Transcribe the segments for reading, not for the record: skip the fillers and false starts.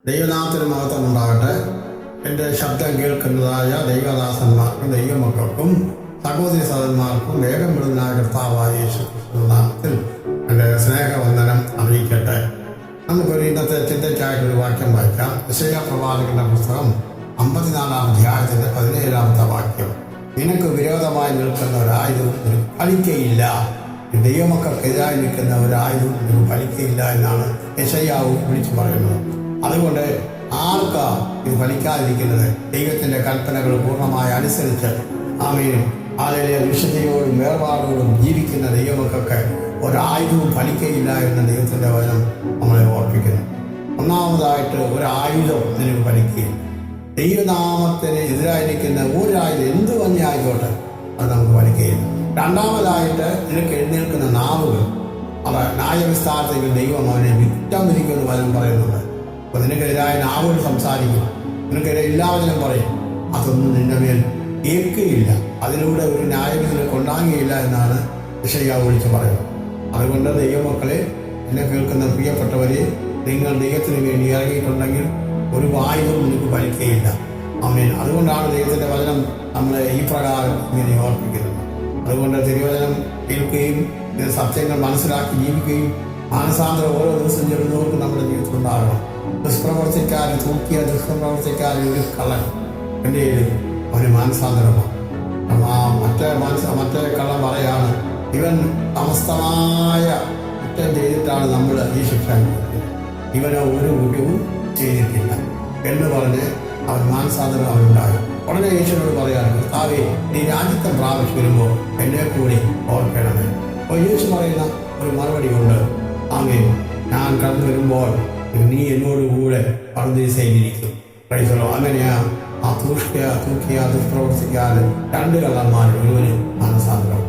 ദൈവനാമത്തിന് മഹത്വം ഉണ്ടാകട്ടെ. എൻ്റെ ശബ്ദം കേൾക്കുന്നതായ ദൈവദാസന്മാർക്കും ദൈവമക്കൾക്കും സഹോദരി സഹോദരന്മാർക്കും വേഗം വിടുന്നതായ കർത്താവായ യേശു ക്രിസ്തുവിന്റെ നാമത്തിൽ എൻ്റെ സ്നേഹവന്ദനം അറിയിക്കട്ടെ. നമുക്കൊരു ഇന്നത്തെ ചിന്തയ്ക്കായിട്ടൊരു വാക്യം വായിക്കാം. യെശയ്യാ പ്രവാചകന്റെ പുസ്തകം 54-ാം അധ്യായത്തിന്റെ 17-ാമത്തെ വാക്യം. നിനക്ക് വിരോധമായി നിൽക്കുന്ന ഒരായുധവും നിനക്ക് ഫലിക്കയില്ല. ദൈവമക്കൾക്കെതിരായി നിൽക്കുന്ന ഒരായുധവും നിനക്ക് ഫലിക്കയില്ല എന്നാണ് യെശയ്യാവ് വിളിച്ചു പറയുന്നത്. അതുകൊണ്ട് ആർക്കാ ഇത് ഫലിക്കാതിരിക്കുന്നത്? ദൈവത്തിന്റെ കൽപ്പനകൾ പൂർണ്ണമായി അനുസരിച്ച് ആമേനും ആലയിലെ വിശുദ്ധിയോടും വേർപാടോടും ജീവിക്കുന്ന ദൈവമക്കൾക്ക് ഒരായുധവും ഫലിക്കയില്ല എന്ന ദൈവത്തിന്റെ വചനം നമ്മളെ ഓർപ്പിക്കുന്നു. ഒന്നാമതായിട്ട് ഒരായുധം നിനക്ക് ഫലിക്കുകയില്ല. ദൈവനാമത്തിന് എതിരായിരിക്കുന്ന ഒരായുധം എന്ത് തന്നെ ആയിക്കോട്ടെ അത് നമുക്ക് ഫലിക്കുകയില്ല. രണ്ടാമതായിട്ട് നിനക്ക് എഴുന്നേൽക്കുന്ന നാവുകൾ, അത് ന്യായവിസ്താരത്തിൽ ദൈവം അവനെ വിറ്റം വിധിക്കുമെന്ന് വചനം പറയുന്നുണ്ട്. അപ്പോൾ നിനക്കെതിരായ നാവുകൾ സംസാരിക്കും, നിനക്കെതിരെ എല്ലാവചനം പറയും, അതൊന്നും നിന്റെ മേൽ ഏൽക്കുകയില്ല. അതിലൂടെ ഒരു ന്യായവിധി നിനക്ക് ഉണ്ടാകുകയില്ല എന്നാണ് യെശയ്യാവ് വിളിച്ച് പറയുന്നത്. അതുകൊണ്ട് ദൈവമക്കളെ, എന്നെ കേൾക്കുന്ന പ്രിയപ്പെട്ടവരെ, നിങ്ങൾ ദൈവത്തിന് വേണ്ടി ഇറങ്ങിയിട്ടുണ്ടെങ്കിൽ ഒരു ആയുധവും നിനക്ക് ഫലിക്കുകയില്ല. ആമേൻ. അതുകൊണ്ടാണ് ദൈവത്തിന്റെ വചനം നമ്മളെ ഈ പ്രകാരം ഇങ്ങനെ ഓർപ്പിക്കുന്നത്. അതുകൊണ്ട് തിരുവചനം കേൾക്കുകയും സത്യങ്ങൾ മനസ്സിലാക്കി ജീവിക്കുകയും മാനസാന്തരം ഓരോ ദിവസം ചെല്ലുന്നവർക്ക് നമ്മുടെ ജീവിതത്തിൽ ഉണ്ടാകണം. ദുഷ്പ്രവർത്തിക്കാരൻ തൂക്കിയ ദുഷ്പ്രവർത്തിക്കാരൻ ഒരു കള്ളൻ എൻ്റെ അവന് മാനസാന്തരമാണ്. മറ്റേ കള്ളൻ പറയാണ്, ഇവൻ സമസ്തമായ കുറ്റം ചെയ്തിട്ടാണ് നമ്മൾ ഈ ശിക്ഷ അനുഭവിക്കുന്നത്, ഇവന് ഒരു കുറ്റവും ചെയ്തിട്ടില്ല എന്ന് പറഞ്ഞ് അവൻ മാനസാന്തരം അവനുണ്ടാകും. ഉടനെ യേശുവിനോട് പറയാണ്, കർത്താവേ, നീ രാജ്യത്തെ പ്രാപിച്ചു വരുമ്പോൾ എന്നെ കൂടി ഓർക്കണമേ. അപ്പോൾ യേശു പറയുന്ന ഒരു മറുപടി ഉണ്ട്, ആമേൻ, ഞാൻ കടന്നു വരുമ്പോൾ നീ എന്നോടുകൂടെ പറുദീസയിലിരിക്കും. അങ്ങനെയാ ആ തൂക്കിയ ദുഷ്പ്രവർത്തിക്കാതെ രണ്ട് കള്ളന്മാർ ഒരുവന് മാനസാന്തരം.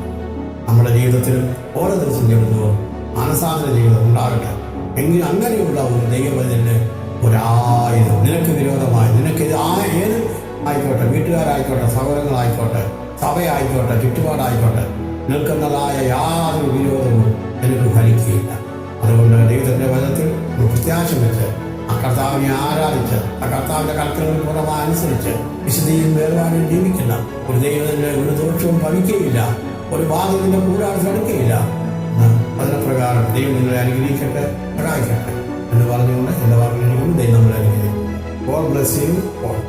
നമ്മുടെ ജീവിതത്തിലും ഓരോ ദിവസം ചെല്ലുമ്പോൾ മാനസാന്തര ജീവിതം ഉണ്ടാകട്ടെ. എങ്കിലും അങ്ങനെയുള്ള ഒരു ദൈവവചനത്തിന് ഒരായുധം നിനക്ക് വിരോധമായി, നിനക്ക് ഏത് ആയിക്കോട്ടെ, വീട്ടുകാരായിക്കോട്ടെ, സഹോദരങ്ങളായിക്കോട്ടെ, സഭയായിക്കോട്ടെ, ചുറ്റുപാടായിക്കോട്ടെ, നിൽക്കുന്നതായ യാതൊരു വിരോധവും നിനക്ക് ഫലിക്കുകയില്ല. അതുകൊണ്ട് ദൈവത്തിന്റെ വചനത്തിൽ പ്രത്യാശ വെച്ച് ആ കർത്താവിനെ ആരാധിച്ച് ആ കർത്താവിന്റെ കൽപ്പനകൾ പൂർണ്ണമായി അനുസരിച്ച് വിശുദ്ധിയും വേർപാടും ജീവിക്കുന്ന ഒരു ദൈവത്തിന്റെ ഒരു ദോഷവും ഭവിക്കുകയില്ല, ഒരു ബാധത്തിന്റെ കൂടാതെ തടുക്കുകയില്ല. വചനപ്രകാരം ദൈവം നിങ്ങളെ അനുഗ്രഹിക്കട്ടെ, സഹായിക്കട്ടെ എന്ന് പറഞ്ഞുകൊണ്ട് എൻ്റെ വാക്കുകളിൽ ദൈവം നമ്മളെ അനുഗ്രഹിക്കും. God bless you all.